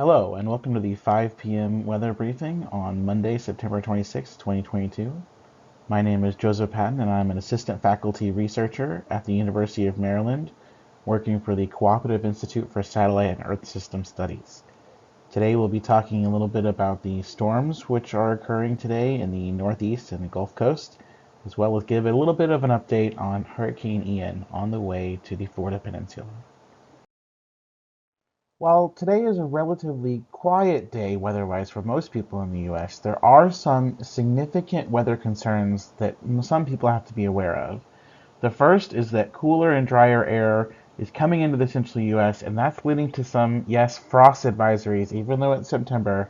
Hello, and welcome to the 5 p.m. weather briefing on Monday, September 26, 2022. My name is Joseph Patton, and I'm an assistant faculty researcher at the University of Maryland, working for the Cooperative Institute for Satellite and Earth System Studies. Today we'll be talking a little bit about the storms which are occurring today in the Northeast and the Gulf Coast, as well as give a little bit of an update on Hurricane Ian on the way to the Florida Peninsula. While today is a relatively quiet day weather-wise for most people in the U.S., there are some significant weather concerns that some people have to be aware of. The first is that cooler and drier air is coming into the central U.S., and that's leading to some, yes, frost advisories. Even though it's September,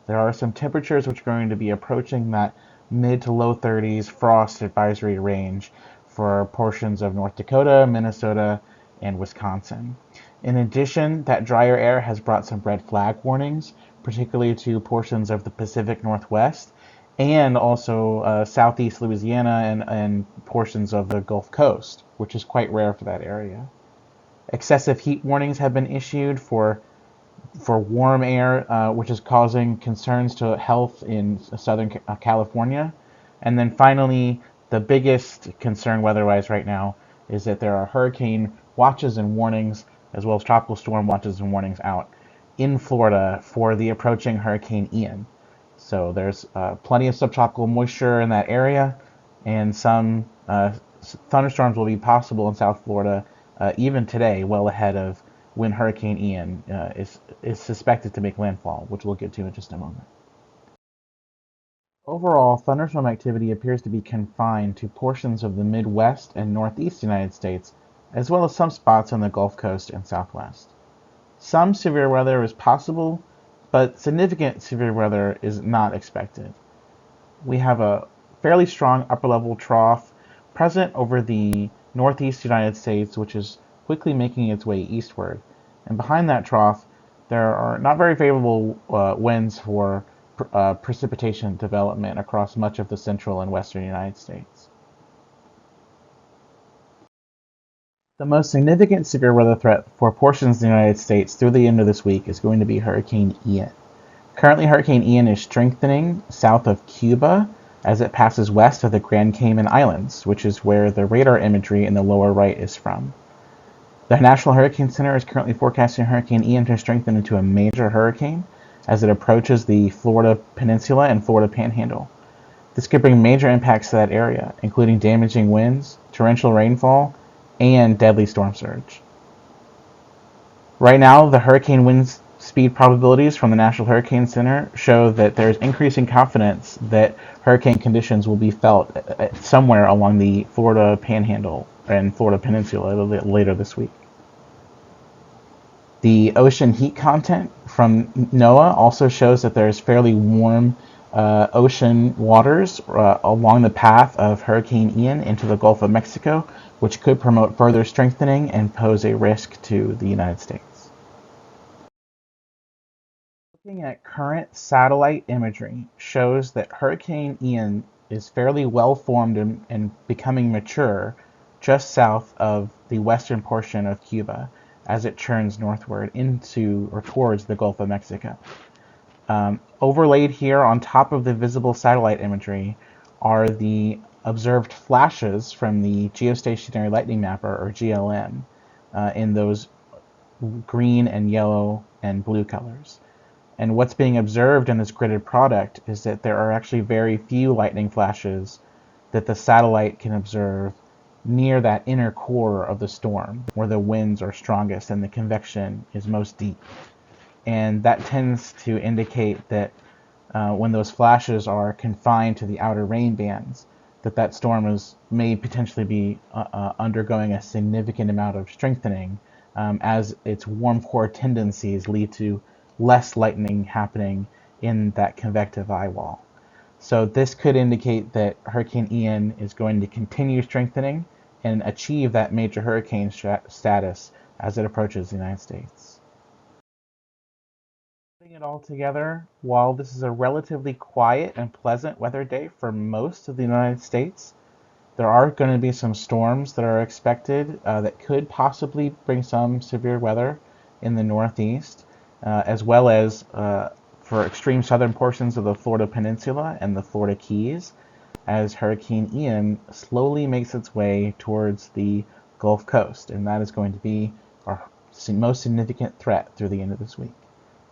there are some temperatures which are going to be approaching that mid to low 30s frost advisory range for portions of North Dakota, Minnesota, and Wisconsin. In addition, that drier air has brought some red flag warnings, particularly to portions of the Pacific Northwest and also southeast Louisiana and portions of the Gulf Coast, which is quite rare for that area. Excessive heat warnings have been issued for warm air, which is causing concerns to health in Southern California. And then finally, the biggest concern weather-wise right now is that there are hurricane watches and warnings, as well as tropical storm watches and warnings out in Florida for the approaching Hurricane Ian. So there's plenty of subtropical moisture in that area, and some thunderstorms will be possible in South Florida even today, well ahead of when Hurricane Ian is suspected to make landfall, which we'll get to in just a moment. Overall, thunderstorm activity appears to be confined to portions of the Midwest and Northeast United States, as well as some spots on the Gulf Coast and Southwest. Some severe weather is possible, but significant severe weather is not expected. We have a fairly strong upper-level trough present over the Northeast United States, which is quickly making its way eastward. And behind that trough, there are not very favorable winds for precipitation development across much of the central and western United States. The most significant severe weather threat for portions of the United States through the end of this week is going to be Hurricane Ian. Currently, Hurricane Ian is strengthening south of Cuba as it passes west of the Grand Cayman Islands, which is where the radar imagery in the lower right is from. The National Hurricane Center is currently forecasting Hurricane Ian to strengthen into a major hurricane as it approaches the Florida Peninsula and Florida Panhandle. This could bring major impacts to that area, including damaging winds, torrential rainfall, and deadly storm surge. Right now, the hurricane wind speed probabilities from the National Hurricane Center show that there's increasing confidence that hurricane conditions will be felt somewhere along the Florida Panhandle and Florida Peninsula later this week. The ocean heat content from NOAA also shows that there's fairly warm ocean waters along the path of Hurricane Ian into the Gulf of Mexico, which could promote further strengthening and pose a risk to the United States. Looking at current satellite imagery shows that Hurricane Ian is fairly well formed and becoming mature just south of the western portion of Cuba as it churns northward into or towards the Gulf of Mexico. Overlaid here on top of the visible satellite imagery are the observed flashes from the Geostationary Lightning Map, or GLM, in those green and yellow and blue colors. And what's being observed in this gridded product is that there are actually very few lightning flashes that the satellite can observe near that inner core of the storm, where the winds are strongest and the convection is most deep. And that tends to indicate that when those flashes are confined to the outer rain bands, that storm may potentially be undergoing a significant amount of strengthening as its warm core tendencies lead to less lightning happening in that convective eye wall. So this could indicate that Hurricane Ian is going to continue strengthening and achieve that major hurricane status as it approaches the United States. Putting it all together, while this is a relatively quiet and pleasant weather day for most of the United States, there are going to be some storms that are expected that could possibly bring some severe weather in the Northeast. as well as for extreme southern portions of the Florida Peninsula and the Florida Keys, as Hurricane Ian slowly makes its way towards the Gulf Coast, and that is going to be our most significant threat through the end of this week.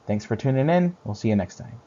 Thanks for tuning in. We'll see you next time.